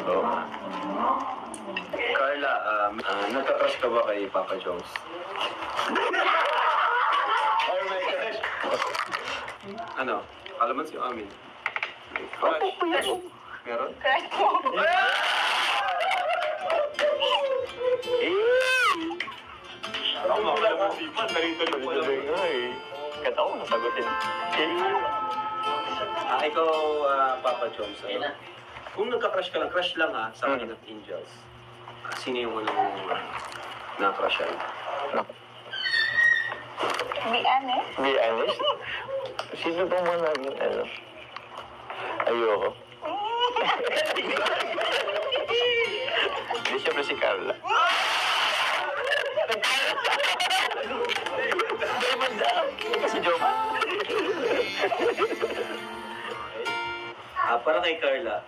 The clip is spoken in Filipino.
Oo nga. Carla, nagka-crush ka ba kay Papa Jones? Oh my gosh. Ano? Kalaman si Amin. May crush? Meron? Ako makalaman si Pan, narito-rito ko lang nga eh. Kata ko nasagutin. Ikaw, Papa Jones, ano? Kung nagka-crush ka lang, crush lang sa King of Angels. Sino yung unang na-crushan? Be honest. Be honest? Sino ba mo naging ano? Ayoko. Hindi, siyempre si Carla. Si Joma. Para kay Carla,